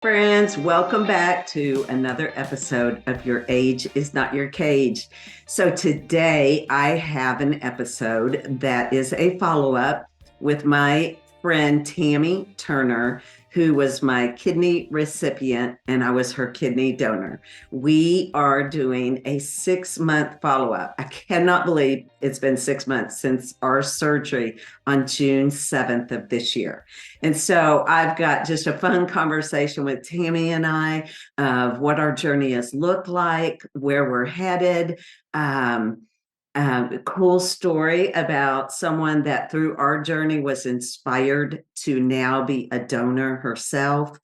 Friends, welcome back to another episode of Your Age is Not Your Cage. So today I have an episode that is a follow-up with my friend Tammy Turner, who was my kidney recipient and I was her kidney donor. We are doing a 6-month follow-up. I cannot believe it's been 6 months since our surgery on June 7th of this year. And so I've got just a fun conversation with Tammy and I of what our journey has looked like, where we're headed. A cool story about someone that through our journey was inspired to now be a donor herself.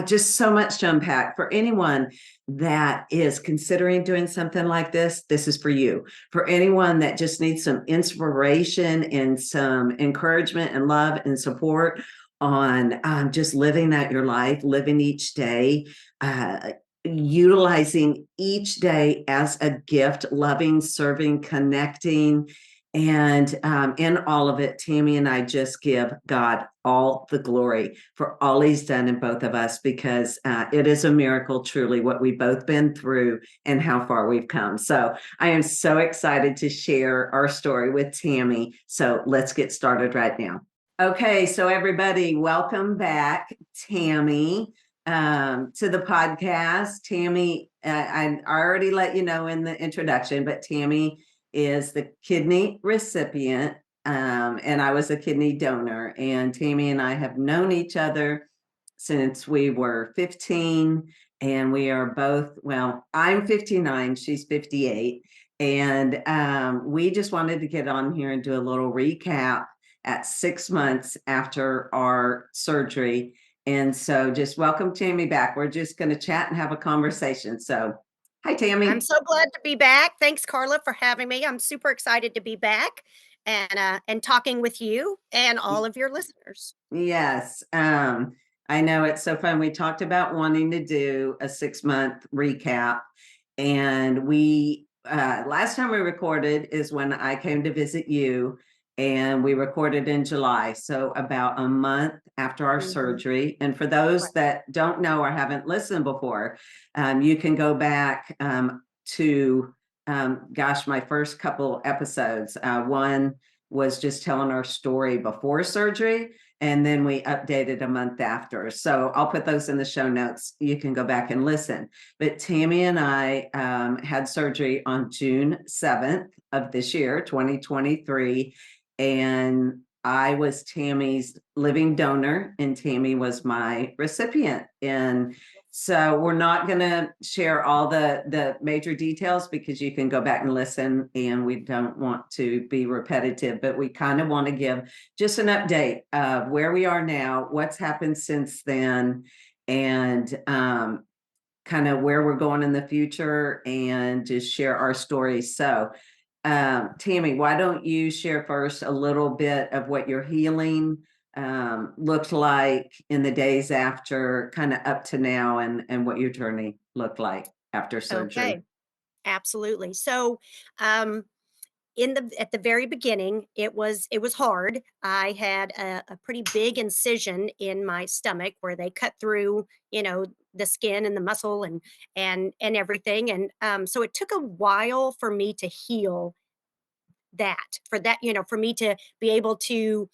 Just so much to unpack. For anyone that is considering doing something like this is for you. For anyone that just needs some inspiration and some encouragement and love and support on just living out your life, living each day, utilizing each day as a gift, loving, serving, connecting. And in all of it, Tammy and I just give God all the glory for all he's done in both of us, because it is a miracle, truly, what we've both been through and how far we've come. So I am so excited to share our story with Tammy. So let's get started right now. Okay, so everybody, welcome back, Tammy, to the podcast. Tammy, I already let you know in the introduction, but Tammy is the kidney recipient, and I was a kidney donor. And Tammy and I have known each other since we were 15, and we are both, well, I'm 59, she's 58. And we just wanted to get on here and do a little recap at 6 months after our surgery. And so just welcome Tammy back. We're just going to chat and have a conversation. So, hi, Tammy. I'm so glad to be back. Thanks, Carla, for having me. I'm super excited to be back and talking with you and all of your listeners. Yes. I know it's so fun. We talked about wanting to do a 6-month recap. And we last time we recorded is when I came to visit you, and we recorded in July. So about a month after our surgery. And for those that don't know or haven't listened before, you can go back to gosh, my first couple episodes. One was just telling our story before surgery, and then we updated a month after. So I'll put those in the show notes. You can go back and listen. But Tammy and I had surgery on June 7th of this year, 2023. And I was Tammy's living donor, and Tammy was my recipient. And so we're not going to share all the major details, because you can go back and listen, and we don't want to be repetitive, but we kind of want to give just an update of where we are now, what's happened since then, and kind of where we're going in the future, and just share our stories. So Tammy, why don't you share first a little bit of what your healing looked like in the days after, kind of up to now, and what your journey looked like after surgery. Okay, absolutely. So, at the very beginning, it was hard. I had a pretty big incision in my stomach where they cut through, the skin and the muscle and everything. And so it took a while for me to heal for me to be able to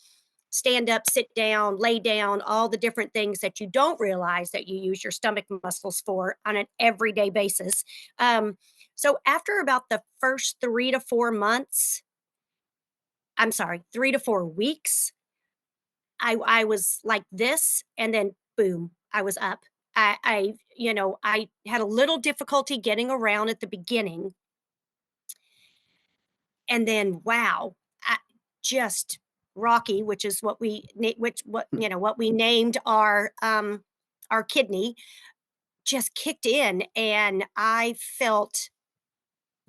stand up, sit down, lay down, all the different things that you don't realize that you use your stomach muscles for on an everyday basis. So after about the first 3 to 4 months, I'm sorry, 3 to 4 weeks, I was like this, and then boom, I was up. I had a little difficulty getting around at the beginning, and then wow, just Rocky, which is what we what we named our kidney, just kicked in, and I felt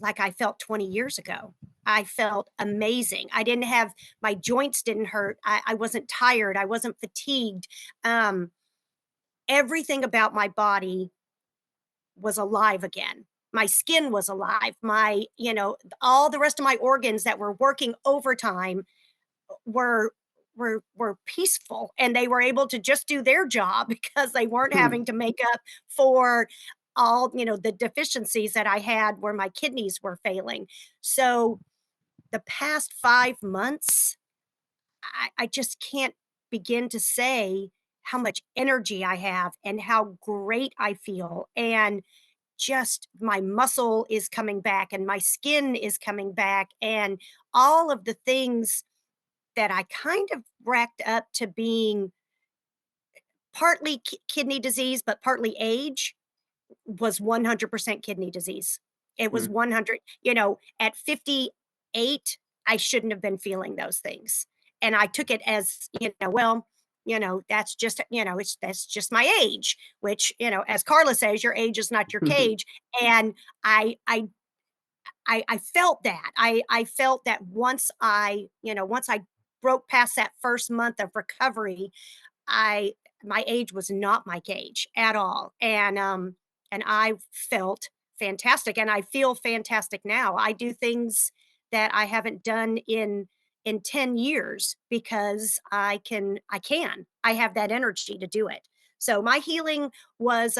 20 years ago. I felt amazing. I didn't have my joints didn't hurt. I wasn't tired. I wasn't fatigued. Um, Everything about my body was alive again. My skin was alive. All the rest of my organs that were working overtime were were peaceful, and they were able to just do their job because they weren't Hmm. having to make up for all, the deficiencies that I had where my kidneys were failing. So the past 5 months, I just can't begin to say how much energy I have and how great I feel, and just my muscle is coming back and my skin is coming back, and all of the things that I kind of racked up to being partly kidney disease, but partly age, was 100% kidney disease. It was 100, at 58, I shouldn't have been feeling those things. And I took it as, well, that's just, that's just my age, which, as Carla says, your age is not your cage. And I, I, I felt that. I felt that once I broke past that first month of recovery, I my age was not my cage at all, and I felt fantastic, and I feel fantastic now. I do things that I haven't done in 10 years because I have that energy to do it. So my healing was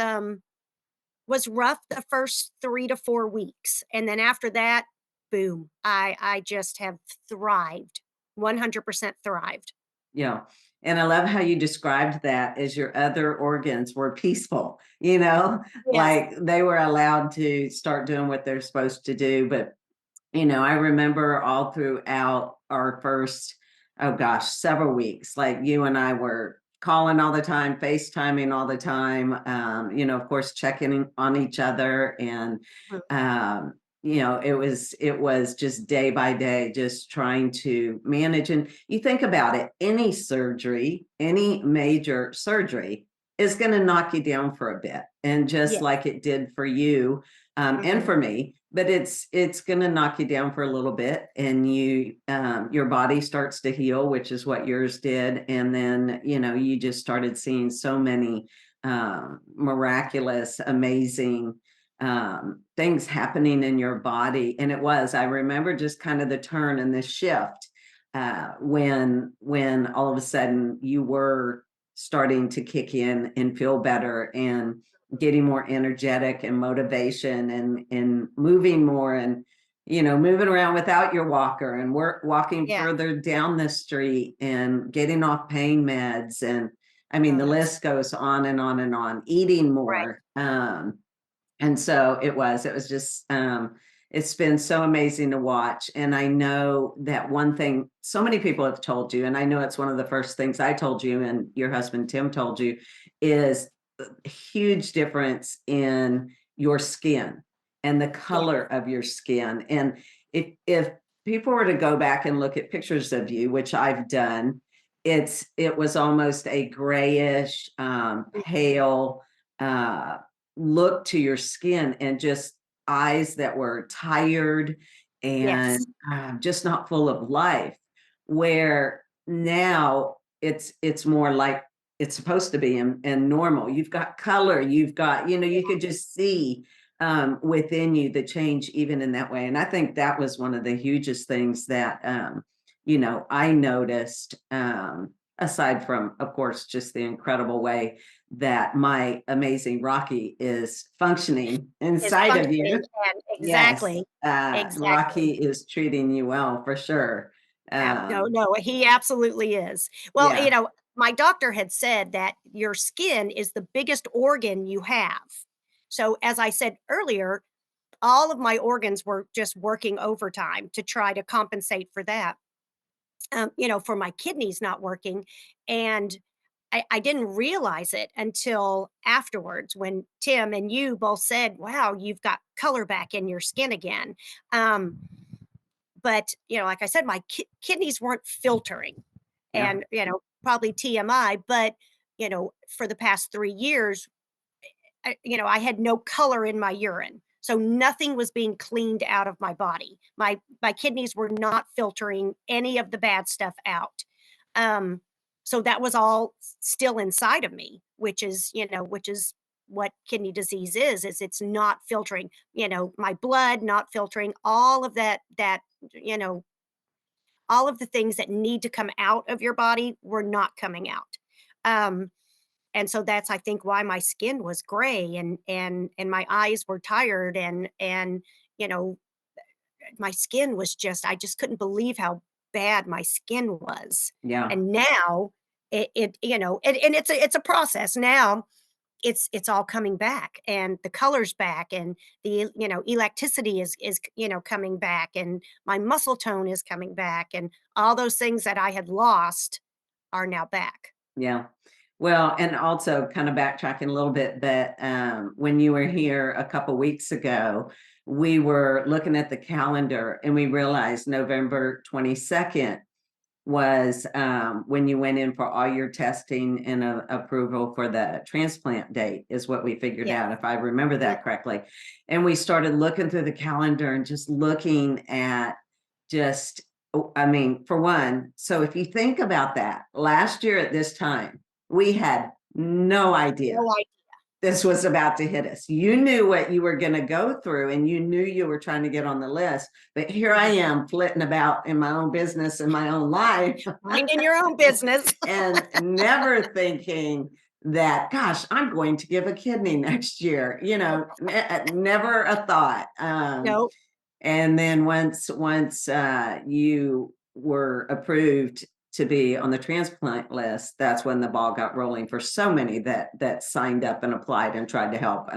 was rough the first 3 to 4 weeks, and then after that, boom, I just have thrived, 100% thrived. Yeah. And I love how you described that as your other organs were peaceful, Yes. like they were allowed to start doing what they're supposed to do. But I remember all throughout our first, oh gosh, several weeks, like you and I were calling all the time, FaceTiming all the time, of course, checking on each other. And, Mm, um, it was just day by day, just trying to manage. And you think about it, any surgery, any major surgery is going to knock you down for a bit. And just yes. like it did for you, and Mhm. for me, but it's going to knock you down for a little bit, and your body starts to heal, which is what yours did. And then you just started seeing so many miraculous, amazing things happening in your body. And I remember just kind of the turn and the shift, when all of a sudden you were starting to kick in and feel better, and getting more energetic and motivation, and moving more, and moving around without your walker, and work walking Yeah. further down the street, and getting off pain meds. And I mean, Oh, the that's list goes on and on and on. Eating right. more, and so it was just, it's been so amazing to watch. And I know that one thing so many people have told you, and I know it's one of the first things I told you and your husband Tim told you, is a huge difference in your skin and the Yeah. color of your skin. And if people were to go back and look at pictures of you, which I've done, it was almost a grayish, Mhm. pale, look to your skin, and just eyes that were tired, and Yes. just not full of life. Where now it's more like it's supposed to be, and normal. You've got color, you've got, Yeah. you could just see within you the change even in that way. And I think that was one of the hugest things that I noticed, aside from, of course, just the incredible way that my amazing Rocky is functioning Is inside of functioning you. and Yes, exactly. Exactly. Rocky is treating you well for sure. No, Um, no, he absolutely is. Well, yeah, my doctor had said that your skin is the biggest organ you have. So, as I said earlier, all of my organs were just working overtime to try to compensate for that. For my kidneys not working. And I didn't realize it until afterwards when Tim and you both said, wow, you've got color back in your skin again. Um, but, like I said, my kidneys weren't filtering yeah. and, probably TMI, but, for the past 3 years, I had no color in my urine. So nothing was being cleaned out of my body. My kidneys were not filtering any of the bad stuff out. Um, so that was all still inside of me, which is what kidney disease is it's not filtering, my blood not filtering all of that, you know, all of the things that need to come out of your body were not coming out. Um, and so that's, I think, why my skin was gray, and my eyes were tired, and you know my skin was just, I just couldn't believe how bad my skin was. Yeah. And now and it's a process now. It's all coming back, and the colors back, and the elasticity is coming back, and my muscle tone is coming back, and all those things that I had lost are now back. Yeah. Well, and also kind of backtracking a little bit, but when you were here a couple weeks ago, we were looking at the calendar and we realized November 22nd was when you went in for all your testing and approval for the transplant date, is what we figured Yeah. out, if I remember Mm. that correctly. And we started looking through the calendar and just looking at just, oh, I mean, for one, so if you think about that, last year at this time, we had no idea No idea. this was about to hit us. You knew what you were going to go through and you knew you were trying to get on the list. But here I Mhm. am flitting about in my own business in my own life Minding your own business. and never thinking that, gosh, I'm going to give a kidney next year. Never a thought. No. And then once you were approved to be on the transplant list, that's when the ball got rolling for so many that signed up and applied and tried to help.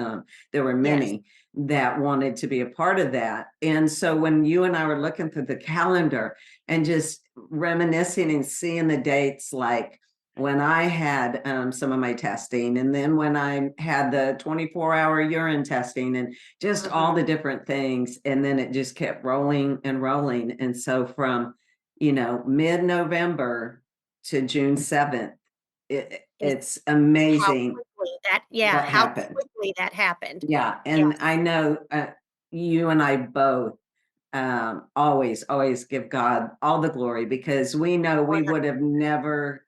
There were Yes. many that wanted to be a part of that. And so when you and I were looking through the calendar and just reminiscing and seeing the dates, like when I had some of my testing, and then when I had the 24-hour urine testing, and just all Mhm. the different things. And then it just kept rolling and rolling. And so from, mid-November to June 7th, Is it's how amazing quickly that yeah, what how happened. quickly that happened. Yeah. Yeah, And I know you and I both always give God all the glory, because we know we would 100. have never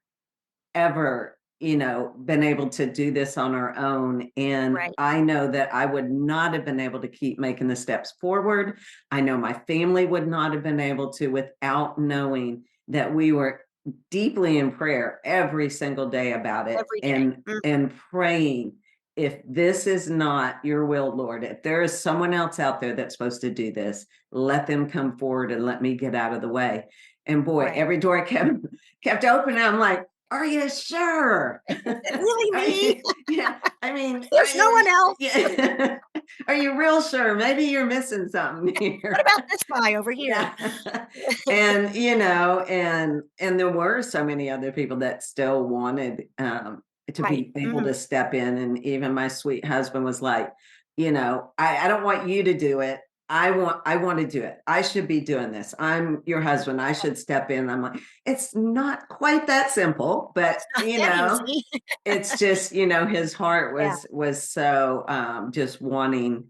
ever, been able to do this on our own. And Right. I know that I would not have been able to keep making the steps forward. I know my family would not have been able to, without knowing that we were deeply in prayer every single day about it, Every day. and praying, if this is not your will, Lord, if there is someone else out there that's supposed to do this, let them come forward and let me get out of the way. And boy, Right. every door kept opening. I'm like, are you sure? Is it really I me? mean, yeah, I mean, There's no one else. yeah. Are you real sure? Maybe you're missing something What here. about this guy over here? Yeah. And and there were so many other people that still wanted to Right. be able Mhm. to step in. And even my sweet husband was like, I don't want you to do it. I want to do it. I should be doing this. I'm your husband. I should step in. I'm like, it's not quite that simple, but It's not that easy. it's just, his heart Yeah. was so just wanting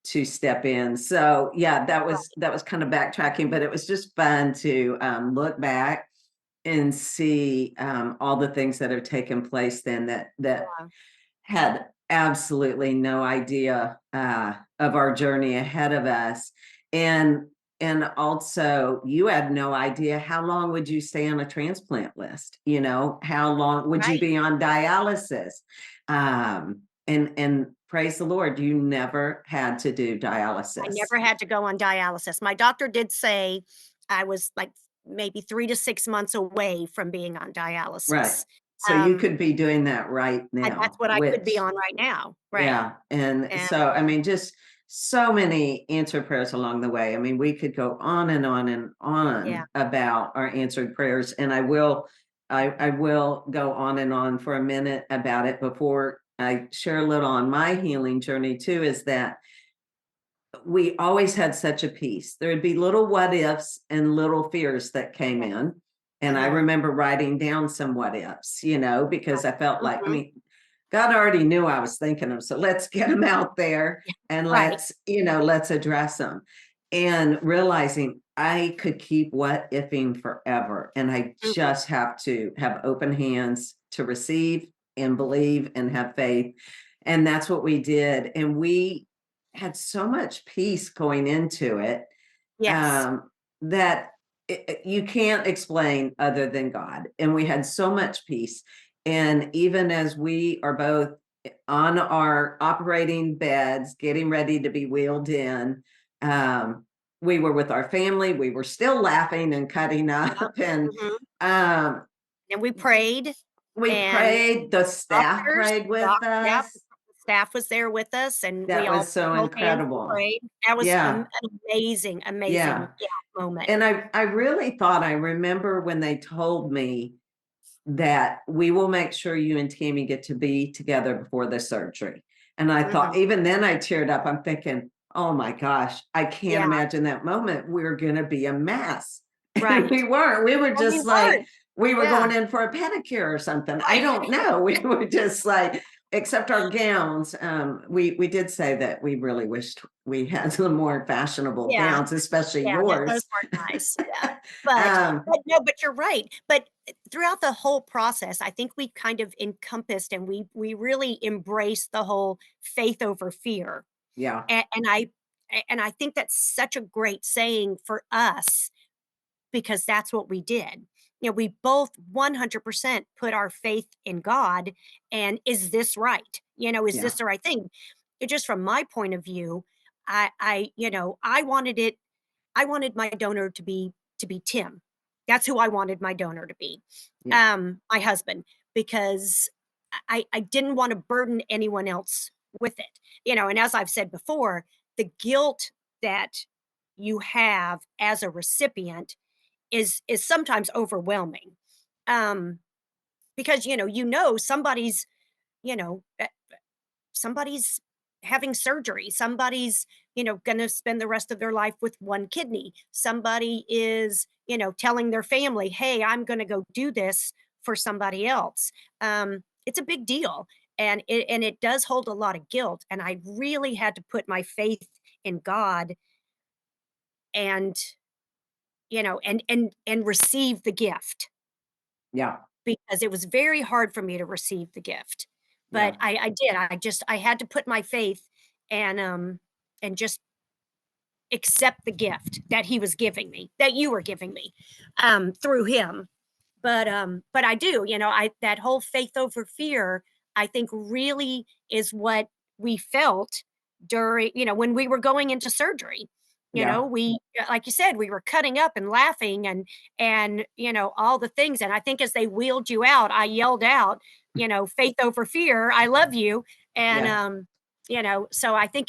to step in. So yeah, Right. that was kind of backtracking, but it was just fun to look back and see all the things that have taken place then, that Yeah. had absolutely no idea of our journey ahead of us. And also, you had no idea how long would you stay on a transplant list. How long would you Right. be on dialysis? And praise the Lord, you never had to do I dialysis. never had to go on dialysis. My doctor did say I was, like, maybe 3 to 6 months away from being on Right. dialysis. So you Um, could be doing that right and that's now, what I could be which, on right now. Right. yeah. And And so, I mean, just so many answered prayers along the way. I mean, we could go on and on and yeah. on about our answered prayers. And I will go on and on for a minute about it before I share a little on my healing journey too, is that we always had such a peace. There would be little what ifs and little fears that came Yes. in. And I Mhm. remember writing down some what ifs, because I felt like, I Mhm. mean, God already knew I was thinking them. So let's get them out there and Right. let's address them. And realizing I could keep what ifing forever. And I Mhm. just have to have open hands to receive and believe and have faith. And that's what we did. And we had so much peace going into it, Yes. that you can't explain other than God. And we had so much peace. And even as we are both on our operating beds, getting ready to be wheeled in, um, we were with our family. We were still laughing and cutting Yep. up. And Mhm. um, And we prayed, we and prayed, the staff doctors, prayed with doc yep, us. staff was there with us, and we That all was so held hands and incredible. prayed. That was, Yeah. an amazing, Yeah. amazing, yeah, moment. And I really thought, I remember when they told me that we will make sure you and Tammy get to be together before the surgery. And I thought, Mhm. even then I teared up. I'm thinking, oh my gosh, I can't Yeah, imagine that moment. We're going to be a mess. And we right. weren't. We were Well, we just like, weren't. we were Yeah, going in for a pedicure or something. I right. don't know. We were just like, except our gowns. We did say that we really wished we had some more fashionable Yeah. gowns, especially Yeah, that those yours. weren't nice, yeah, but um, no, but you're right, but, throughout the whole process, I think we kind of encompassed, and we really embraced the whole faith over fear, yeah, and I think that's such a great saying for us, because that's what we did. You know, we both 100% put our faith in God, and is this right? You know, is yeah, this the right thing? It just from my point of view, I wanted my donor to be Tim. That's who I wanted my donor to be, yeah, my husband, because I didn't want to burden anyone else with it, you know. And as I've said before, the guilt that you have as a recipient is sometimes overwhelming, um, because somebody's you know somebody's having surgery, somebody's going to spend the rest of their life with one kidney, somebody is telling their family, hey, I'm going to go do this for somebody else. It's a big deal, and it does hold a lot of guilt, and I really had to put my faith in God, and and receive the gift, yeah, because it was very hard for me to receive the gift. But yeah, I did. I had to put my faith, and just accept the gift that he was giving me, that you were giving me, through him. But I do, I that whole faith over fear, I think really is what we felt during, when we were going into surgery. yeah, We, like you said, we were cutting up and laughing, and all the things. And I think as they wheeled you out, I yelled out, faith over fear, I love you. And yeah, so I think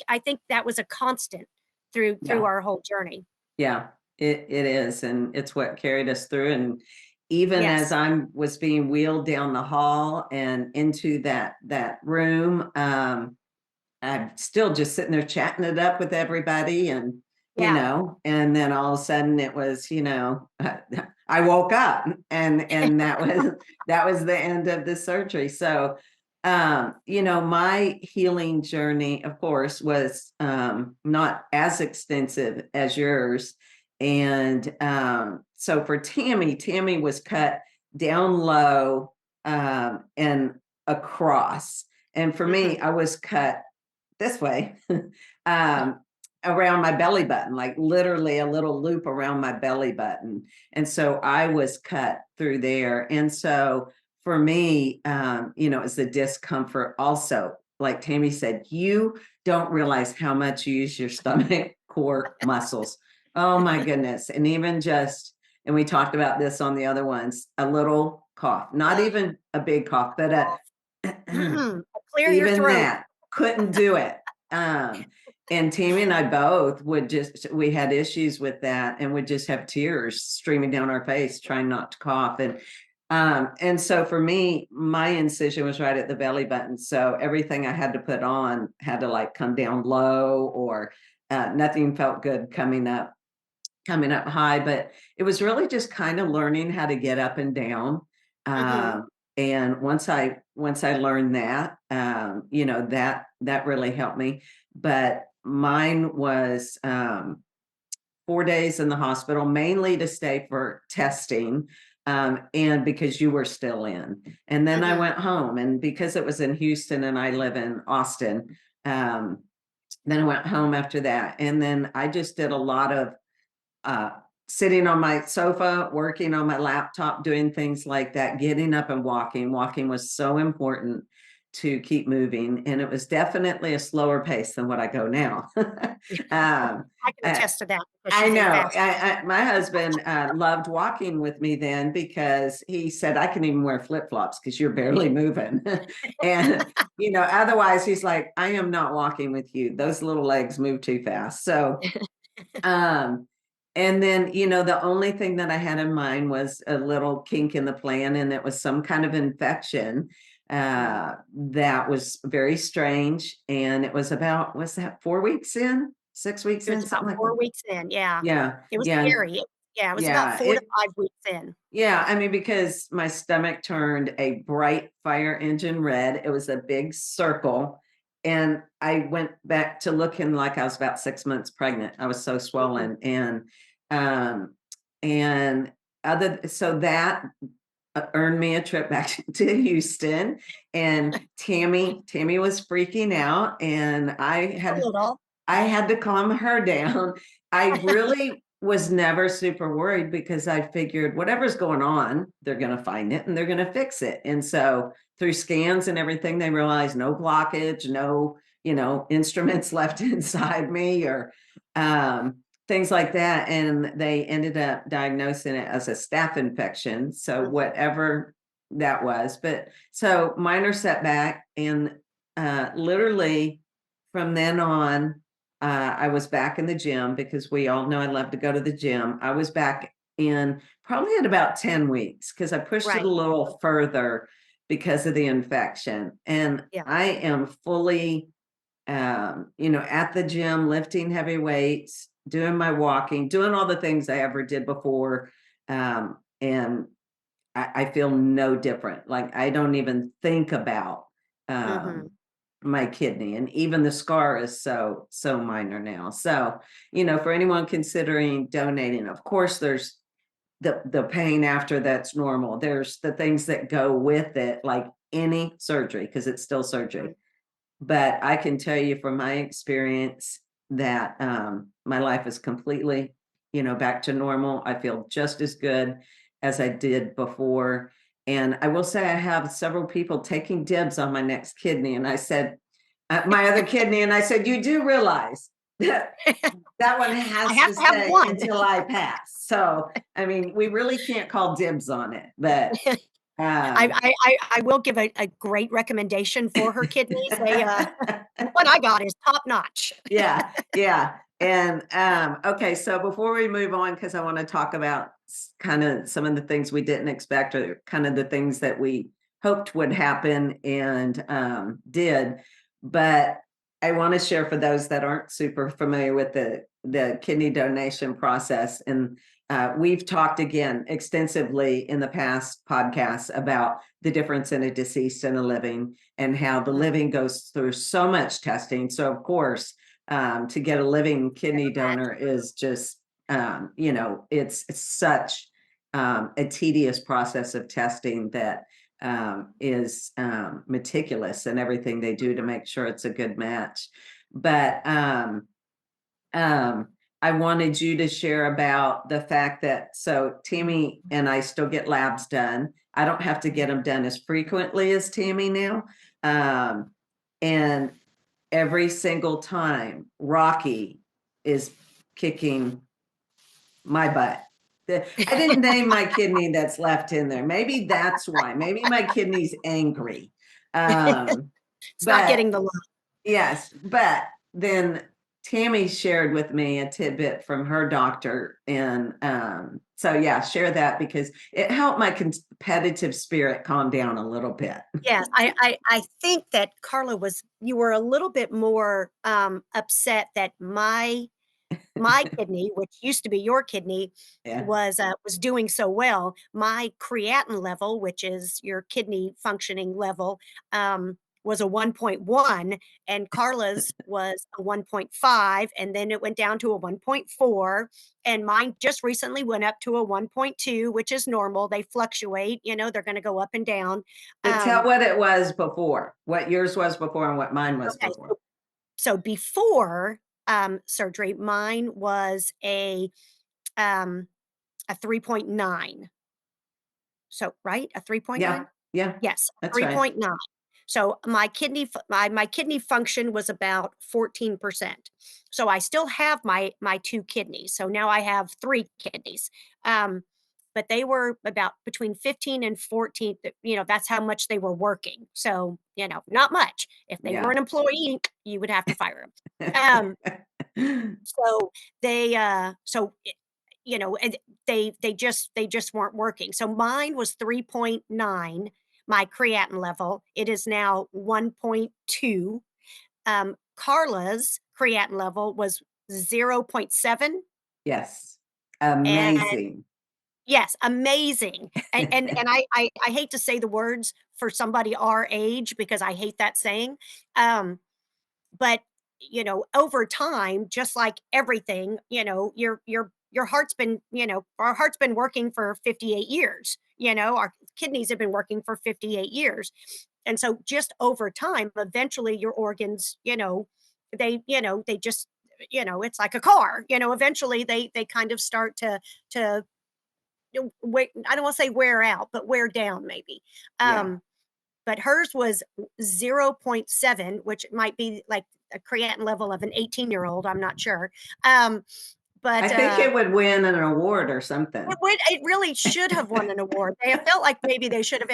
that was a constant through yeah, our whole journey. yeah. It is, and it's what carried us through. And even as Yes. I was being wheeled down the hall and into that room, I'm still just sitting there chatting it up with everybody, Yeah. and then all of a sudden it was, I woke up, and that was the end of the surgery. So, my healing journey, of course, was not as extensive as yours. And so for Tammy was cut down low and across. And for me, Mhm. I was cut this way, um, around my belly button, like literally a little loop around my belly button. And so I was cut through there. And so for me, it's the discomfort also. Like Tammy said, you don't realize how much you use your stomach core muscles. Oh my goodness. And even just, and we talked about this on the other ones, a little cough, not even a big cough, but a Clear your even throat. that, couldn't do it. Um, and Tammy and I both we had issues with that and would just have tears streaming down our face, trying not to cough. And so for me, my incision was right at the belly button. So everything I had to put on had to like come down low, or nothing felt good coming up high. But it was really just kind of learning how to get up and down. Mhm. Um, and once I learned that, that really helped me. But mine was 4 days in the hospital, mainly to stay for testing. And because you were still in, and then I Mhm. went home, and because it was in Houston and I live in Austin, um, then I went home after that. And then I just did a lot of uh, sitting on my sofa, working on my laptop, doing things like that, getting up and walking. Walking was so important to keep moving. And it was definitely a slower pace than what I go now. um, I can uh, attest to that because I she's a know. fast. My husband loved walking with me then because he said, I can even wear flip flops because you're barely moving. And, otherwise he's like, I am not walking with you. Those little legs move too fast. So, um, and then, the only thing that I had in mind was a little kink in the plan, and it was some kind of infection that was very strange. And it was about, was that 4 weeks in, 6 weeks It was in, about something like 4 that? weeks in, yeah. Yeah, It was yeah, scary. Yeah, it was about yeah. 4 to 5 weeks in. Yeah, I mean, because my stomach turned a bright fire engine red. It was a big circle. And I went back to looking like I was about 6 months pregnant. I was so Mhm. swollen. Um, and so that earned me a trip back to Houston. And Tammy was freaking out, and A little. I had to calm her down. I really was never super worried because I figured whatever's going on, they're going to find it and they're going to fix it. And so through scans and everything, they realized no blockage, no, instruments left inside me or things like that. And they ended up diagnosing it as a staph infection. So Mhm. whatever that was, but so minor setback and literally from then on, I was back in the gym because we all know I love to go to the gym. I was back in probably at about 10 weeks because I pushed it a Right. little further because of the infection. And Yeah. I am fully, at the gym, lifting heavy weights, doing my walking, doing all the things I ever did before. And I feel no different. Like I don't even think about Mhm. um, my kidney, and even the scar is so minor now. So, for anyone considering donating, of course, there's the pain after that's normal. There's the things that go with it, like any surgery, because it's still surgery. Mhm. But I can tell you from my experience that my life is completely, back to normal. I feel just as good as I did before. And I will say I have several people taking dibs on my next kidney. And I said, my other kidney, and I said, you do realize that that one I has have to to have stay one. until I pass. So, I mean, we really can't call dibs on it, but I um, I I I will give a great recommendation for her kidneys. They, the one I got is top notch. yeah, yeah. And okay, so before we move on, because I want to talk about kind of some of the things we didn't expect, or kind of the things that we hoped would happen and did. But I want to share for those that aren't super familiar with the kidney donation process. And we've talked again extensively in the past podcasts about the difference in a deceased and a living, and how the Mhm. living goes through so much testing. So of course, to get a living kidney donor is just, it's such a tedious process of testing that is meticulous in everything they do to make sure it's a good match. But um, I wanted you to share about the fact that so Tammy and I still get labs done. I don't have to get them done as frequently as Tammy now. Um, and every single time Rocky is kicking my butt. I didn't name my kidney that's left in there. Maybe that's why. Maybe my kidney's angry. Um, It's not but getting the love. yes, but then Tammy shared with me a tidbit from her doctor. And so, yeah, share that because it helped my competitive spirit calm down a little bit. Yes, I think that Carla was you were a little bit more, upset that my kidney, which used to be your kidney, Yeah. was doing so well. My creatinine level, which is your kidney functioning level, was a 1.1, and Carla's was a 1.5, and then it went down to a 1.4, and mine just recently went up to a 1.2, which is normal. They fluctuate, they're going to go up and down. So tell Um, what it was before, what yours was before and what mine was okay, before. so before surgery, mine was a a 3.9. So, right? A 3.9? Yeah, yeah, Yes, that's right. 3.9. So my kidney function was about 14%. So I still have my 2 kidneys. So now I have 3 kidneys. Um, but they were about between 15 and 14, that's how much they were working. So, not much. If they were Yeah. an employee, you would have to fire them. So and they just weren't working. So mine was 3.9, my creatinine level. It is now 1.2. Carla's creatinine level was 0.7. Yes. And Amazing. yes, amazing. And I hate to say the words for somebody our age because I hate that saying. But, over time, just like everything, your heart's been, our heart's been working for 58 years. Our kidneys have been working for 58 years. And so just over time, eventually your organs, they just, it's like a car, eventually they kind of start to wait, I don't want to say wear out, but wear down maybe. Yeah. Um, but hers was 0.7, which might be like a creatinine level of an 18-year-old, I'm not sure. Um, I but think it would win an award or something. it really should have won an award. They felt like maybe you should have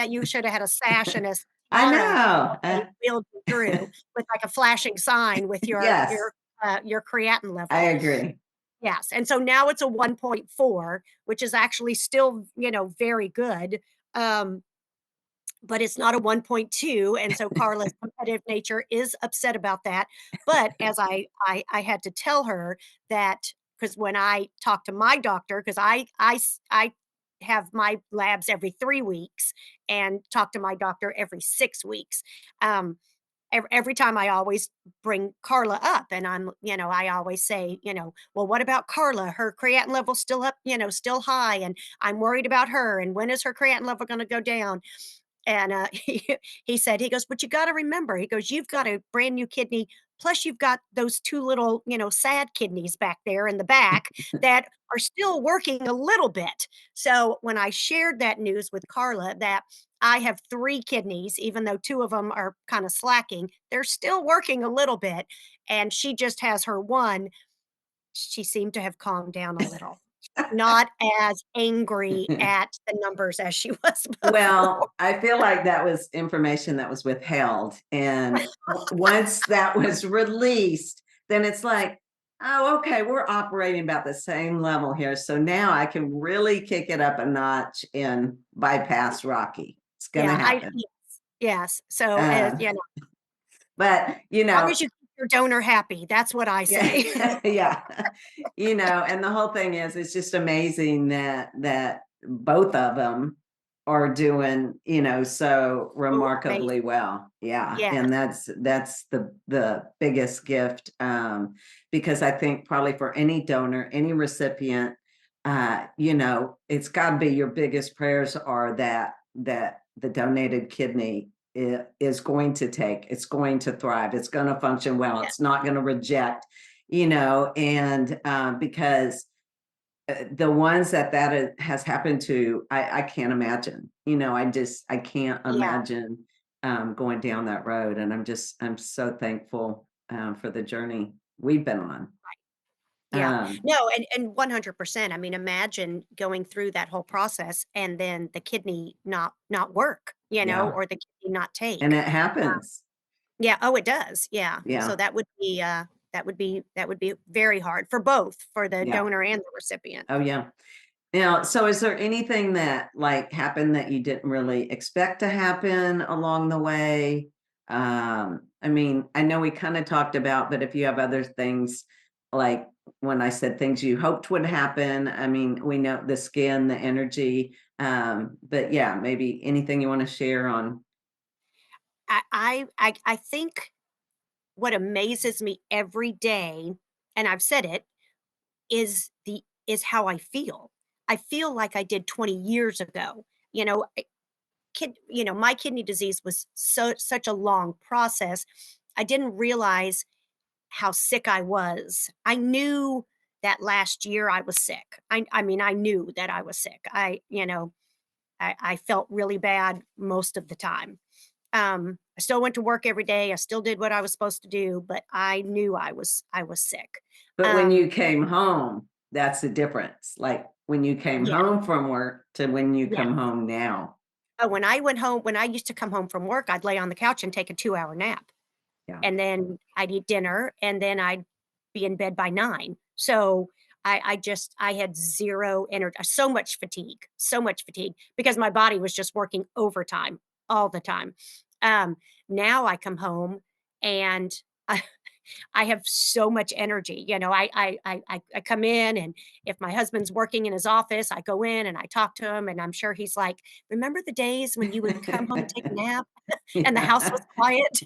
had a sash and a I tiara know. that they wheeled you through with like a flashing sign with your Yes, your creatinine I level. agree. Yes, and so now it's a 1.4, which is actually still, very good. Um, but it's not a 1.2, and so Carla's competitive nature is upset about that. But as I had to tell her that, because when I talk to my doctor, because I have my labs every 3 weeks and talk to my doctor every 6 weeks. Um, every time I always bring Carla up, and I always say, "Well, what about Carla? Her creatinine level's still up, still high, and I'm worried about her, and when is her creatinine level gonna go down?" And, he said, he goes, "But you gotta remember," he goes, "you've got a brand new kidney, plus you've got those 2 little, sad kidneys back there in the back that are still working a little bit." So, when I shared that news with Carla that I have 3 kidneys, even though 2 of them are kinda slacking, they're still working a little bit, and she just has her 1, she seemed to have calmed down a little. Not as angry at the numbers as she was before. Well, I feel like that was information that was withheld, and once that was released, then it's like, "Oh, okay, we're operating about the same level here, so now I can really kick it up a notch and bypass Rocky." It's gonna Yeah, happen. yes. So, Uh, but, long as you keep your donor happy, that's what I yeah, say. yeah. And the whole thing is, it's just amazing that both of them are doing, so Oh, amazing. remarkably well. Yeah, Yes, and that's the biggest gift, because I think probably for any donor, any recipient, it's gotta be your biggest prayers are that the donated kidney is going to take, it's going to thrive, it's gonna function well, yes, it's not gonna reject, and because the ones that has happened to, I can't imagine. I can't yeah, imagine going down that road, and I'm so thankful for the journey we've been on. yeah. Um, No, and 100%. I mean, imagine going through that whole process and then the kidney not work, yeah, or the kidney not and take. it happens. Yeah, oh, it does, yeah. So Yeah, that would be very hard for both, for the yeah. donor and the recipient. Oh yeah. Now, so is there anything that like happened that you didn't really expect to happen along the way? I mean, I know we kind of talked about, but if you have other things like when I said things you hoped would happen, I mean, we know the skin, the energy. But yeah, maybe anything you want to share on. I think what amazes me every day, and I've said it, is how I feel. I feel like I did 20 years ago. My kidney disease was such a long process. I didn't realize how sick I was. I knew that last year I was sick. I mean, I knew that I was sick. I felt really bad most of the time. I still went to work every day. I still did what I was supposed to do, but I knew I was sick. But when you Um, came home, that's the difference. Like when you came yeah, home from work to when you yeah. come home now. Oh, when I went home, when I used to come home from work, I'd lay on the couch and take a 2-hour nap. Yeah. And then I'd eat dinner, and then I'd be in bed by 9. So I had 0 energy, so much fatigue because my body was just working overtime all the time. Um, Now I come home and I I have so much energy. I come in, and if my husband's working in his office, I go in and I talk to him, and I'm sure he's like, "Remember the days when you would come home and take a nap and the house was Yeah. quiet?"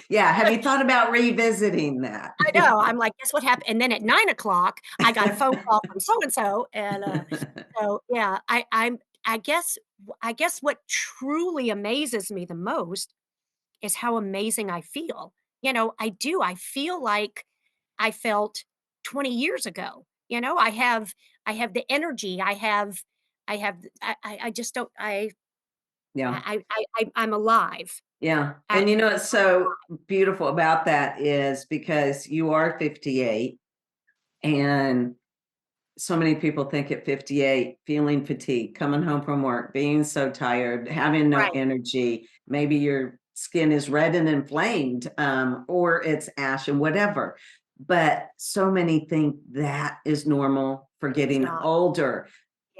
Yeah. Have you thought about revisiting that? I know, I'm like, "Guess what happened?" And then at 9 o'clock, I got a phone call from so and so, and, so, yeah, I guess what truly amazes me the most is how amazing I feel. I feel like I felt 20 years ago. I have the energy, I just don't Yeah. I'm alive. Yeah. I And you know, what's so beautiful about that is because you are 58 and so many people think at 58, feeling fatigue, coming home from work, being so tired, having no Right, energy. Maybe your skin is red and inflamed, or it's ashen, whatever. But so many think that is normal for it's getting not. older.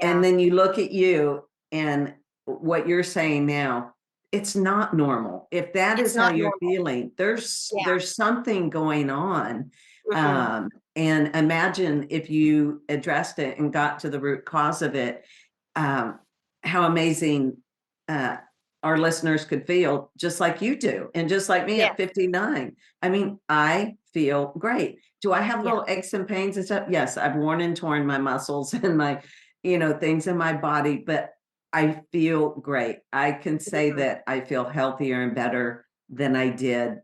And Yeah, then you look at you and what you're saying now, it's not normal. If that it's is how not you're normal. feeling, there's Yeah, there's something going on. mhm. And imagine if you addressed it and got to the root cause of it, um, how amazing uh, our listeners could feel just like you do. And just like me Yeah, at 59. I mean, I feel great. Do I have yeah, little aches and pains and stuff? Yes, I've worn and torn my muscles and my, things in my body, but I feel great. I can say mhm. that I feel healthier and better than I did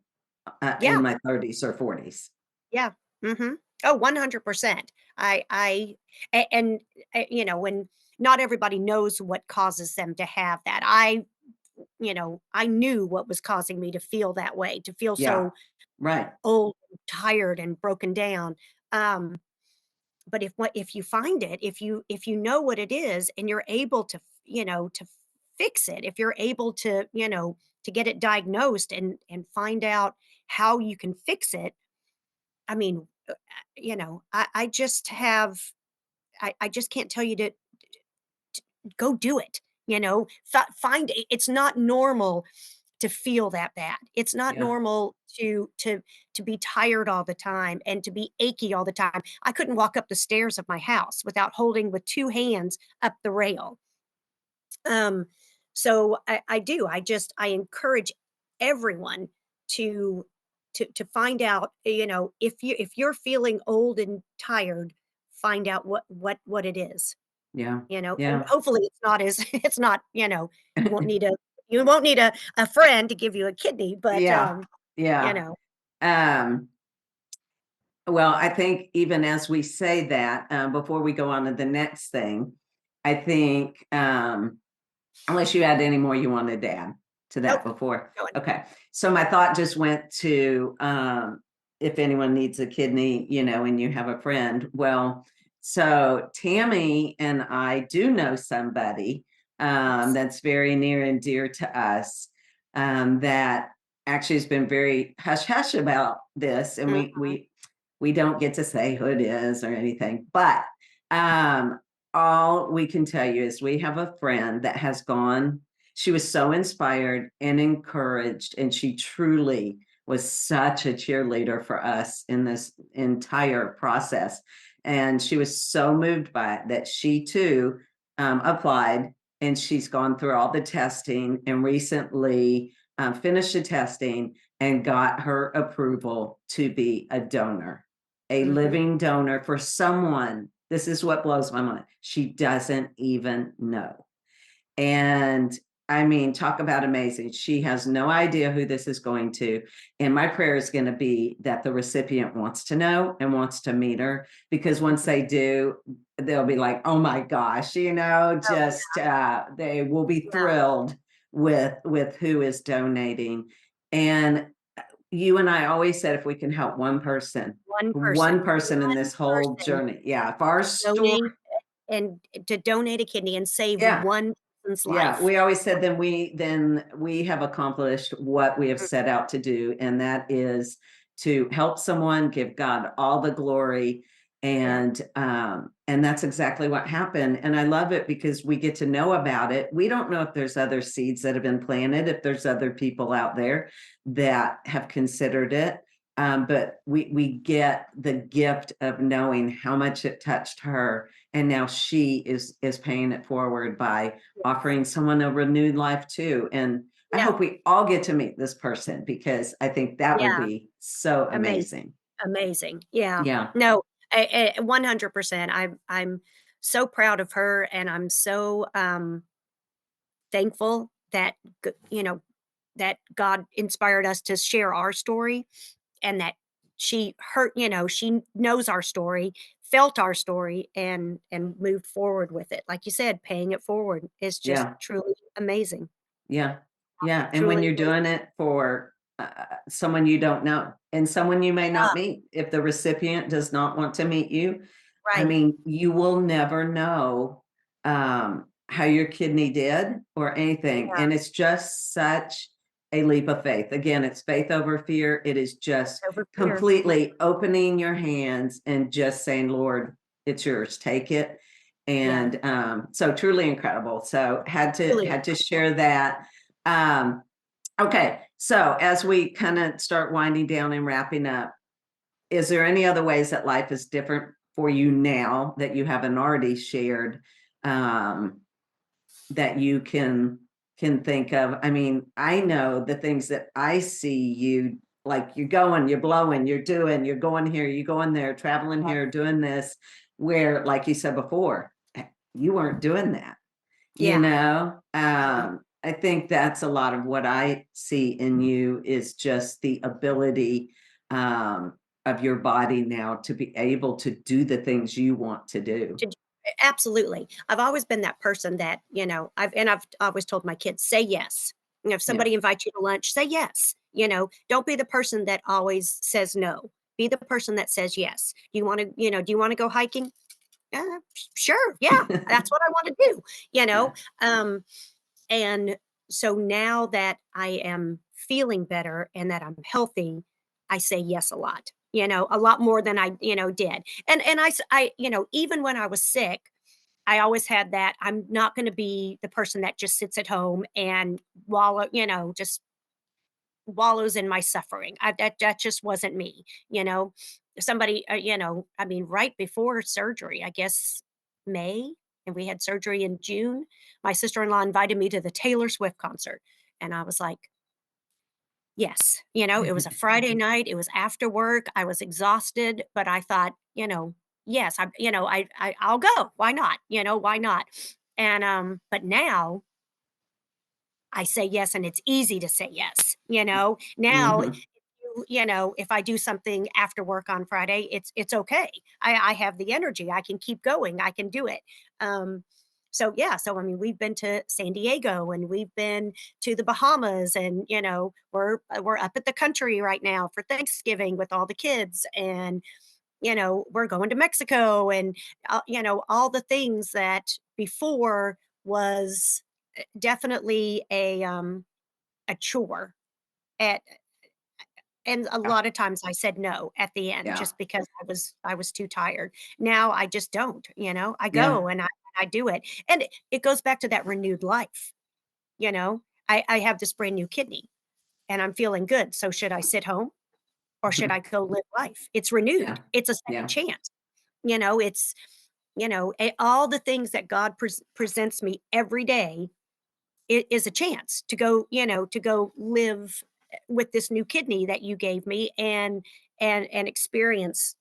Yeah, in my 30s or 40s. yeah, mhm. Oh, 100%. I a and, when not everybody knows what causes them to have that. I knew what was causing me to feel that way, to feel Yeah. so Right. old, tired, and broken down. Um, but if you find it, if you know what it is and you're able to fix it, if you're able to get it diagnosed and find out how you can fix it, I mean, I just have I just can't tell you to go do it. Find it's not normal to feel that bad. It's not Yeah. normal to be tired all the time and to be achy all the time. I couldn't walk up the stairs of my house without holding with 2 hands up the rail. Um, so I do. I encourage everyone to to find out, if you're feeling old and tired, find out what it is. Yeah. And Yeah. hopefully it's not as it's not, you won't need a you won't need a friend to give you a kidney, but Yeah. you Yeah. know, Um, well, I think even as we say that, before we go on to the next thing, I think, unless you had any more you wanted to add to that nope, before. going. Okay. So my thought just went to, if anyone needs a kidney, and you have a friend. Well, so Tammy and I do know somebody Yes. that's very near and dear to us, that actually has been very hush hush about this, and we Mhm. we we don't get to say who it is or anything, but um, all we can tell you is we have a friend that has gone. She was so inspired and encouraged, and she truly was such a cheerleader for us in this entire process. And she was so moved by it that she too applied, and she's gone through all the testing and recently finished the testing and got her approval to be a donor, a Mhm. living donor for someone. This is what blows my mind. She doesn't even know. And I mean, talk about amazing. She has no idea who this is going to. And my prayer is going to be that the recipient wants to know and wants to meet her, because once Mhm. they do, they'll be like, oh my gosh, Oh, just they will be yeah, thrilled with who is donating. And you and I always said, if we can help one person in one this whole person journey. Yeah. If our to story, donate and to donate a kidney and save yeah. one person's Yeah, life. we always said then we have accomplished what we have Mm, set out to do, and that is to help someone, give God all the glory, yeah, and that's exactly what happened. And I love it because we get to know about it. We don't know if there's other seeds that have been planted, if there's other people out there that have considered it. But we get the gift of knowing how much it touched her, and now she is paying it forward by yes, offering someone a renewed life too. And I yeah, hope we all get to meet this person, because I think that would yeah, be so amazing, amazing. amazing, yeah. Yeah. No, 100%. I'm so proud of her, and I'm so, thankful that that God inspired us to share our story, and that she knows our story, felt our story, and moved forward with it. Like you said, paying it forward is just Yeah. truly amazing. Yeah. Yeah. And when Truly you're amazing. doing it for someone you don't know and someone you may not Yeah, meet, if the recipient does not want to meet you, I right. mean, you will never know how your kidney did or anything. Yeah, And it's just such a leap of faith. Again, it's faith over fear. It is just over fear. completely opening your hands and just saying, Lord, it's yours, take it. Yeah, And so truly incredible. So truly had to incredible. share that. Um, okay, so as we kind of start winding down and wrapping up, is there any other ways that life is different for you now that you haven't already shared, um, that you can think of? I mean, I know the things that I see you, like you're going, you're blowing, you're doing, you're going here, you're going there, traveling Yeah, here, doing this, where, like you said before, you weren't doing that. yeah, mhm, I think that's a lot of what I see in you, is just the ability of your body now to be able to do the things you want to do. to d absolutely. I've always been that person that, I've always told my kids, "Say yes." If Yeah. somebody invites you to lunch, say yes, don't be the person that always says no. Be the person that says yes. Do you wanna go hiking? Sure, yeah, that's what I wanna do, you know? Yeah. Um, and so now that I am feeling better and that I'm healthy, I say yes a lot more than I did. And even when I was sick, I always had that I'm not gonna be the person that just sits at home and just wallows in my suffering. That just wasn't me, you know. Somebody, I mean, right before surgery, I guess May, and we had surgery in June. My sister-in-law invited me to the Taylor Swift concert, and I was like, yes. It was a Friday night. It was after work. I was exhausted, but I thought, yes, I'll go. Why not? Why not? And but now I say yes, and it's easy to say yes, Now, Hmm. if I do something after work on Friday, it's okay. I have the energy. I can keep going. I can do it. Um, so yeah, so I mean, we've been to San Diego and we've been to the Bahamas, and we're up at the country right now for Thanksgiving with all the kids, and we're going to Mexico, and all the things that before was definitely a chore. At and a Yeah. lot of times I said no at the end Yeah. just because I was too tired. Now I just don't, I Yeah. go and I do it. And it goes back to that renewed life, you know. I have this brand new kidney and I'm feeling good. So should I sit home or should I go live life? It's renewed. Yeah. It's a second Yeah. chance. It's all the things that God presents me every day. It is a chance to go, to go live with this new kidney that you gave me and experience,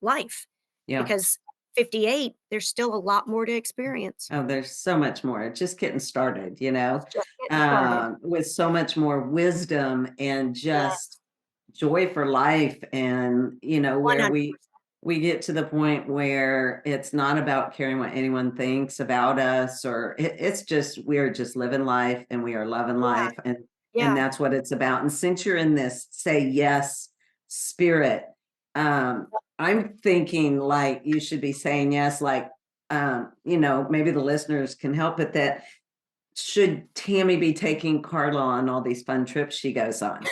life. Yeah. Because 58, there's still a lot more to experience. Oh, there's so much more. Just getting started, It's just getting started. with so much more wisdom and Yeah, just joy for life. And, where 100%. we get to the point where it's not about caring what anyone thinks about us, or it's just we're just living life and we are loving Yeah, life, and yeah. that's what it's about. And since you're in this say yes spirit, I'm thinking like you should be saying yes, like maybe the listeners can help it, that should Tammy be taking Carla on all these fun trips she goes on?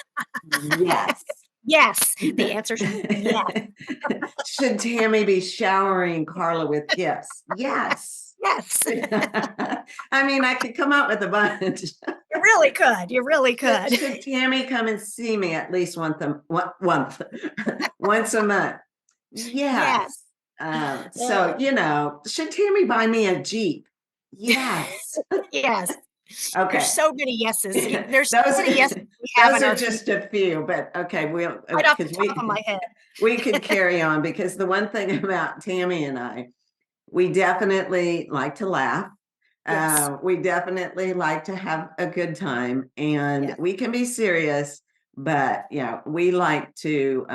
Yes. Yes, the answer should be yes, Should Tammy be showering Carla with gifts? Yes. yes. I mean, I could come up with a bunch. You really could, you really Should, could. should Tammy come and see me at least once, once a month? Yes, Yes. So, uh, should Tammy buy me a Jeep? Yes. yes. There's Okay. so many yeses. There's so Those many yeses we have those in are our future, just a few, but okay, we'll right off the because top of my head. we could carry on, because the one thing about Tammy and I, we definitely like to laugh. Yes, We definitely like to have a good time, and yes, we can be serious, but yeah, we like to,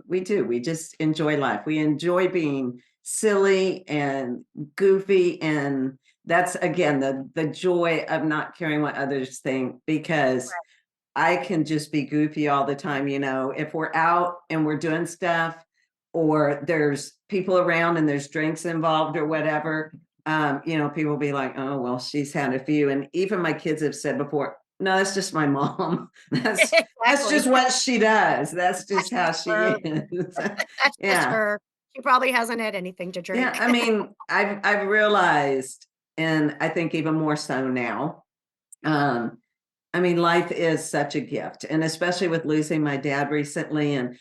we just enjoy life. We enjoy being silly and goofy. And that's again the joy of not caring what others think, because right, I can just be goofy all the time. If we're out and we're doing stuff, or there's people around and there's drinks involved or whatever, people be like, oh, well, she's had a few. And even my kids have said before, no, that's just my mom. That's exactly. just what she does. That's just That's how just she her. is. That's just Yeah. her. She probably hasn't had anything to Yeah. drink. I mean, I've realized, and I think even more so now, um, I mean, life is such a gift, and especially with losing my dad recently. And,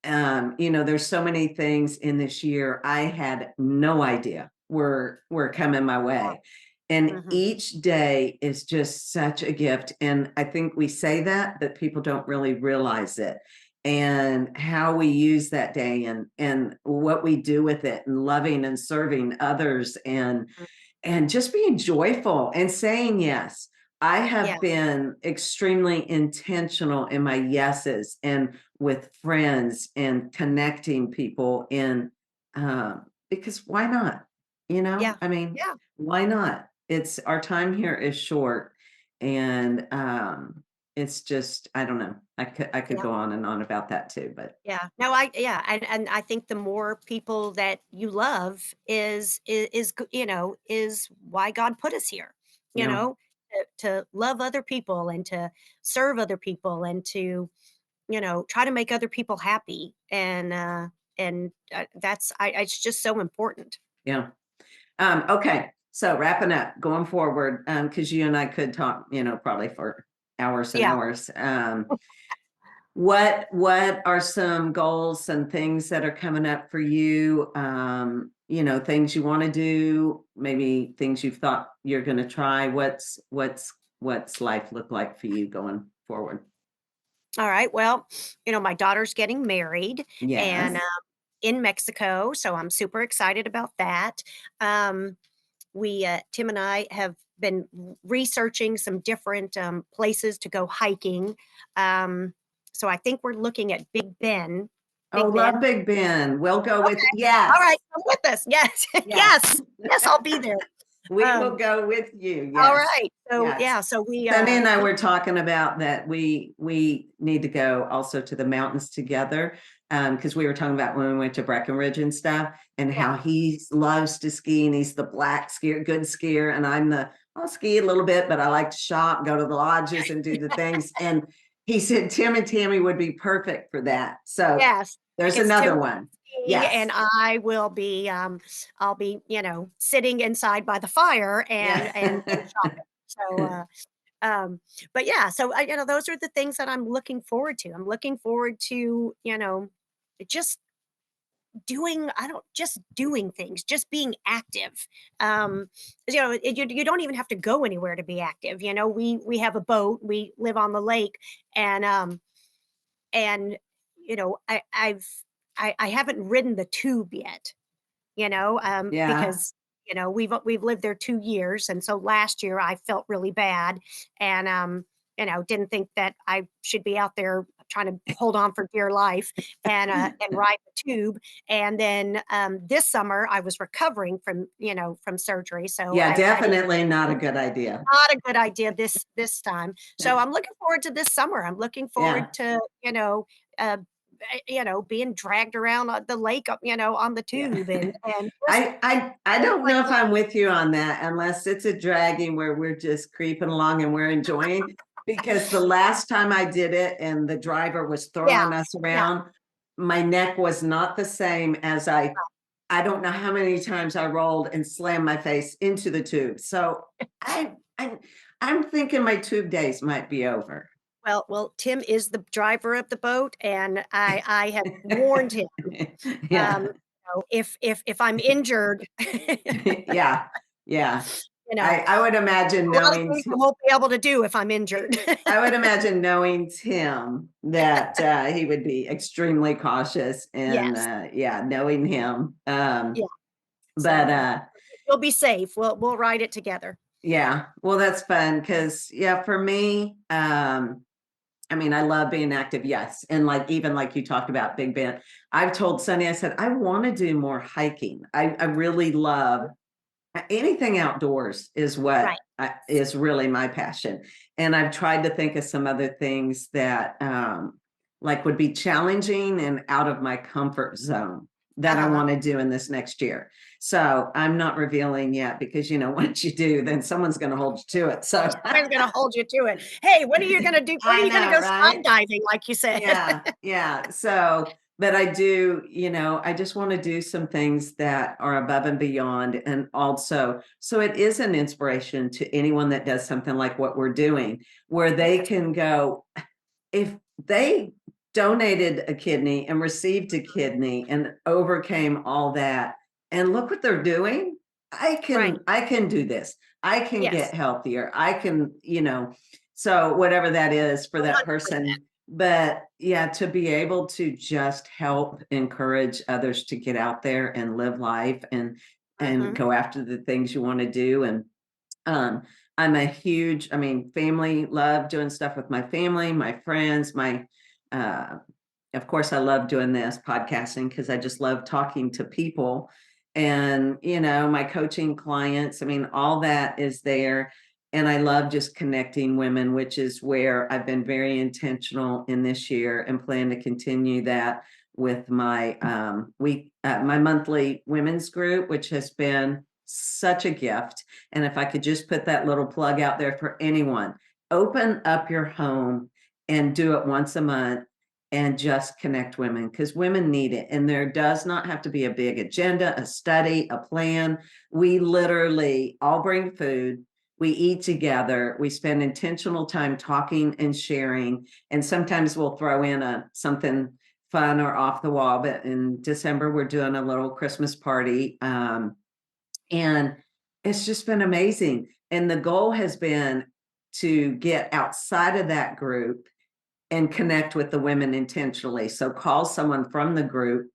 there's so many things in this year I had no idea were coming my way. And Mhm. each day is just such a gift. And I think we say that, but people don't really realize it, and how we use that day, and what we do with it, and loving and serving others, and just being joyful and saying yes. I Yeah, have been extremely intentional in my yeses, and with friends and connecting people in, because why not? yeah, I mean, yeah, why not? It's our time here is short, and it's just, I don't know. I could yeah. go on and on about that too, but Yeah. No, yeah, and I think the more people that you love is why God put us here. You yeah, know, to love other people and to serve other people and to, try to make other people happy and that's it's just so important. yeah. Okay, so wrapping up, going forward, because you and I could talk, probably for hours and Yeah. hours. What are some goals and things that are coming up for you? Things you want to do, maybe things you've thought you're going to try. What's life look like for you going forward? All right. Well, my daughter's getting married and Yes. in Mexico, so I'm super excited about that. Um Tim and I have been researching some different places to go hiking. Um, so I think we're looking at Big Bend. Oh, Big love Bend. Big Ben. We'll go with Okay. All yes, right. Come with us. Yes. yes. Yes. Yes. I'll be there. We will Um, go with you. all Yes. right. So Yes. yeah. So Sunny and I were talking about that we need to go also to the mountains together, because we were talking about when we went to Breckenridge and stuff, and yeah. how he loves to ski, and he's the black skier, good skier, and I'll ski a little bit, but I like to shop, go to the lodges and do the things. And he said Tim and Tammy would be perfect for that. So Yes. there's Because Tim another will one. be skiing Yes. and I will be I'll be sitting inside by the fire and Yeah. shopping. So Um, but yeah, so those are the things that I'm looking forward to. I'm looking forward to, just just doing things, just being active. Um, you don't even have to go anywhere to be active. We have a boat, we live on the lake, and and I haven't ridden the tube yet. Yeah. because we've lived there 2 years, and so last year I felt really bad, and didn't think that I should be out there trying to hold on for dear life and ride the tube. And then this summer I was recovering from surgery, so Yeah, I didn't. definitely not a good idea. Not a good idea this time. So I'm looking forward to this summer. I'm looking forward Yeah. to, uh, being dragged around the lake, on the Yeah. tube and just I things don't like know if that. I'm with you on that unless it's a dragging where we're just creeping along and we're enjoying. Because the last time I did it and the driver was Yeah, throwing us yeah, around, my neck was not the same as I don't know how many times I rolled and slammed my face into the tube. So I I I'm thinking my tube days might be over. well, Tim is the driver of the boat, and I have warned him, Yeah. if I'm injured, Yeah. Yeah. you know, I would imagine a lot of knowing things I won't be able to do if I'm injured. I would imagine knowing Tim that, he would be extremely cautious and, Yes, yeah, knowing him, yeah, but, so we'll be safe. We'll ride it together. yeah, well, that's fun because yeah, for me, I mean, I love being active, yes, and, like, even like you talked about Big Bend, I've told Sunny, I said, "I wanna do more hiking." I really love anything outdoors is what Right. is really my passion. And I've tried to think of some other things that like would be challenging and out of my comfort zone that I Uh-huh. want to do in this next year. So I'm not revealing yet because once you do, then someone's going to hold you to it. So Somebody's gonna hold you to it. "Hey, when are you gonna do when are I you gonna know, go right? skydiving?" Like you said. Yeah, yeah. So, but I do, I just want to do some things that are above and beyond. And also, so it is an inspiration to anyone that does something like what we're doing, where they Yes. can go, if they donated a kidney and received a kidney and overcame all that, and look what they're doing, Right. I can do this. I can get Yes. healthier. I can, so whatever that is for that 100%. person. But yeah, to be able to just help encourage others to get out there and live life and Mhm. go after the things you want to do. And um, I mean, family, love doing stuff with my family, my friends, uh, of course, I love doing this podcasting because I just love talking to people and, my coaching clients. I mean, all that is there. And I love just connecting women, which is where I've been very intentional in this year and plan to continue that with my my monthly women's group, which has been such a gift. And if I could just put that little plug out there for anyone, open up your home and do it once a month and just connect women because women need it. And there does not have to be a big agenda, a study, a plan. We literally all bring food. We eat together. We spend intentional time talking and sharing. And sometimes we'll throw in something fun or off the wall. But in December, we're doing a little Christmas party. And it's just been amazing. And the goal has been to get outside of that group and connect with the women intentionally. So call someone from the group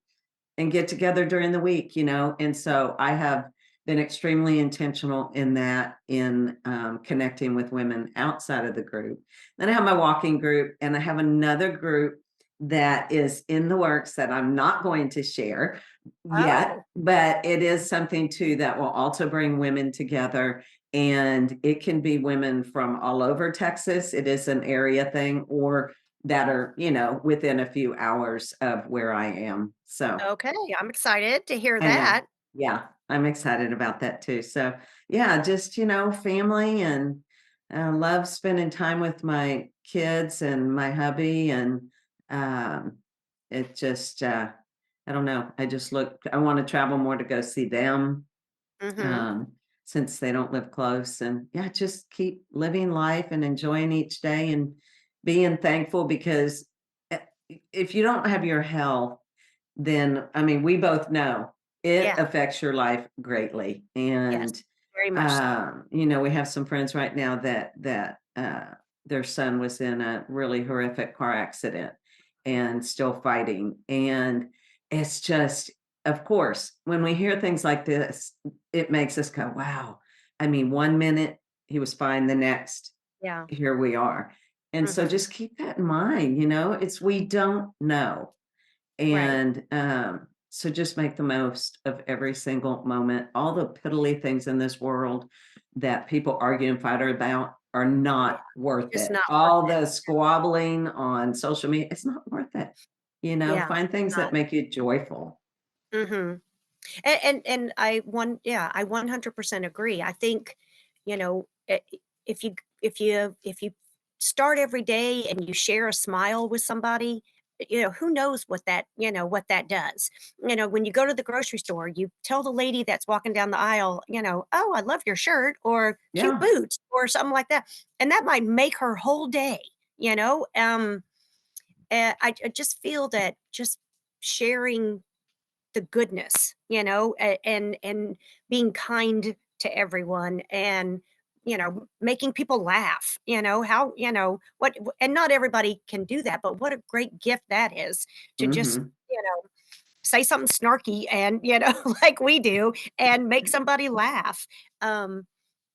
and get together during the week, And so I have been extremely intentional in that, in connecting with women outside of the group. Then I have my walking group, and I have another group that is in the works that I'm not going to share yet, Oh, but it is something too that will also bring women together. And it can be women from all over Texas. It is an area thing, or that are, within a few hours of where I am. So okay. I'm excited to hear I know. that. Yeah, I'm excited about that too. So yeah, just, family and love spending time with my kids and my hubby. And um, it just, I don't know. I want to travel more to go see them Mhm. um, since they don't live close. And yeah, just keep living life and enjoying each day and being thankful because eh, if you don't have your health, then I mean, we both know it Yeah. affects your life greatly. Yes. And Very much so. we have some friends right now that their son was in a really horrific car accident and still fighting. And it's just of course, when we hear things like this, it makes us go, wow. I mean, 1 minute he was fine, the next, Yeah. here we are. And so Mhm. just keep that in mind, it's we don't know. Right. And so just make the most of every single moment. All the piddly things in this world that people argue and fight about are Yeah. not worth Just it. not worth All it. the squabbling on social media, it's not worth it. Yeah. Find It's things that not. make you joyful. Mhm. And I 100% agree. I think, you know, if you start every day and you share a smile with somebody, who knows what that does. When you go to the grocery store, you tell the lady that's walking down the aisle, "Oh, I love your shirt," or "Cute Yeah. boots," or something like that. And that might make her whole day, you know? I just feel that just sharing the goodness, and being kind to everyone, and making people laugh. How what, and not everybody can do that, but what a great gift that is to just Hmm. say something snarky and like we do, and make somebody laugh. Um,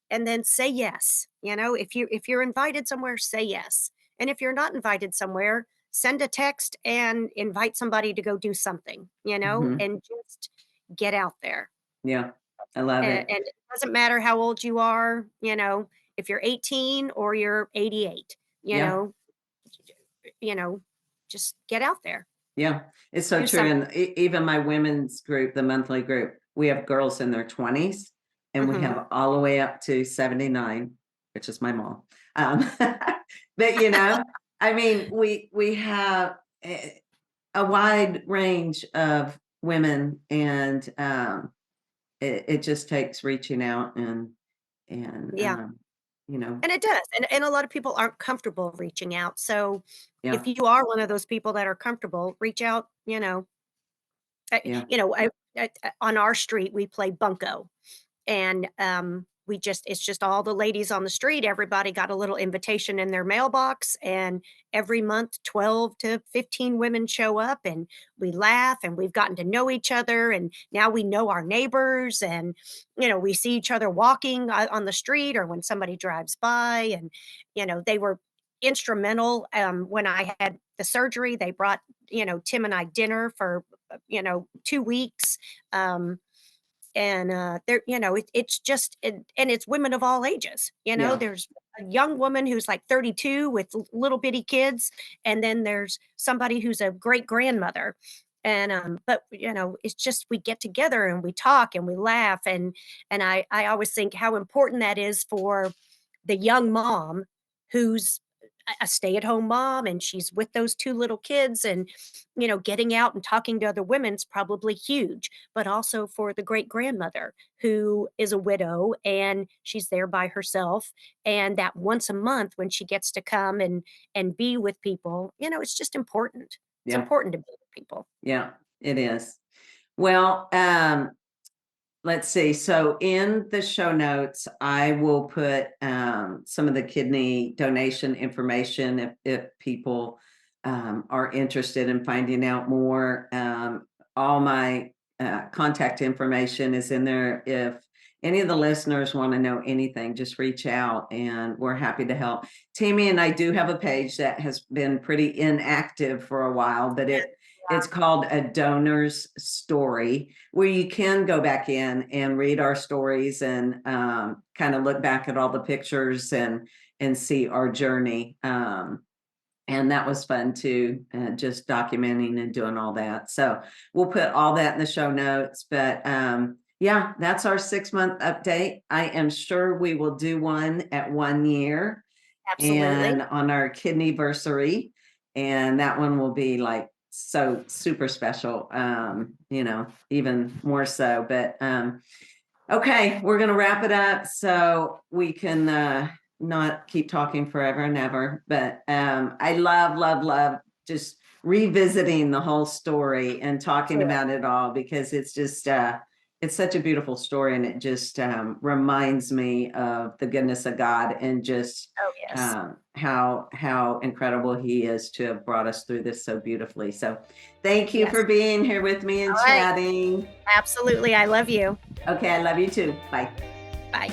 and then say yes. If you're invited somewhere, say yes. And if you're not invited somewhere, send a text and invite somebody to go do something, Hmm. and just get out there. Yeah. I love it. And it doesn't matter how old you are, if you're 18 or you're 88, you Yeah. know, you know, just get out there, Yeah. It's so do true. something. And even my women's group, the monthly group, we have girls in their 20s and we Hmm. have all the way up to 79, which is my mom. Um, but I mean, we have a wide range of women, and it just takes reaching out and Yeah. you know, And it does, and a lot of people aren't comfortable reaching out, so if yeah, you are one of those people that are comfortable, reach out, yeah, on our street, we play bunco, and it's just all the ladies on the street. Everybody got a little invitation in their mailbox, and every month 12 to 15 women show up, and we laugh, and we've gotten to know each other, and now we know our neighbors, and we see each other walking on the street or when somebody drives by. And they were instrumental when I had the surgery. They brought Tim and I dinner for 2 weeks. um, and there it's just and it's women of all ages. yeah, There's a young woman who's like 32 with little bitty kids, and then there's somebody who's a great grandmother. And but it's just we get together and we talk and we laugh. And I always think how important that is for the young mom who's a stay-at-home mom, and she's with those two little kids, and getting out and talking to other women's probably huge. But also for the great grandmother who is a widow and she's there by herself, and that once a month when she gets to come and be with people, it's just important. It's yeah, important to be with people. yeah, it is. Well, let's see. So in the show notes, I will put some of the kidney donation information if people are interested in finding out more. All my contact information is in there. If any of the listeners want to know anything, just reach out and we're happy to help. Tammy and I do have a page that has been pretty inactive for a while, but it's called A Donor's Story, where you can go back in and read our stories and kind of look back at all the pictures and see our journey. And that was fun too, just documenting and doing all that. So we'll put all that in the show notes. But yeah, that's our 6-month update. I am sure we will do one at 1 year Absolutely. and on our kidney versary. And that one will be like so super special, even more so. But okay, we're gonna wrap it up so we can not keep talking forever and ever. But I love just revisiting the whole story and talking Too. about it all because it's just It's such a beautiful story, and it just reminds me of the goodness of God, and just Oh, yes. how incredible He is to have brought us through this so beautifully. So, thank you for Yes. being here with me and All right. chatting. Absolutely. I love you. Okay, I love you too. Bye. Bye.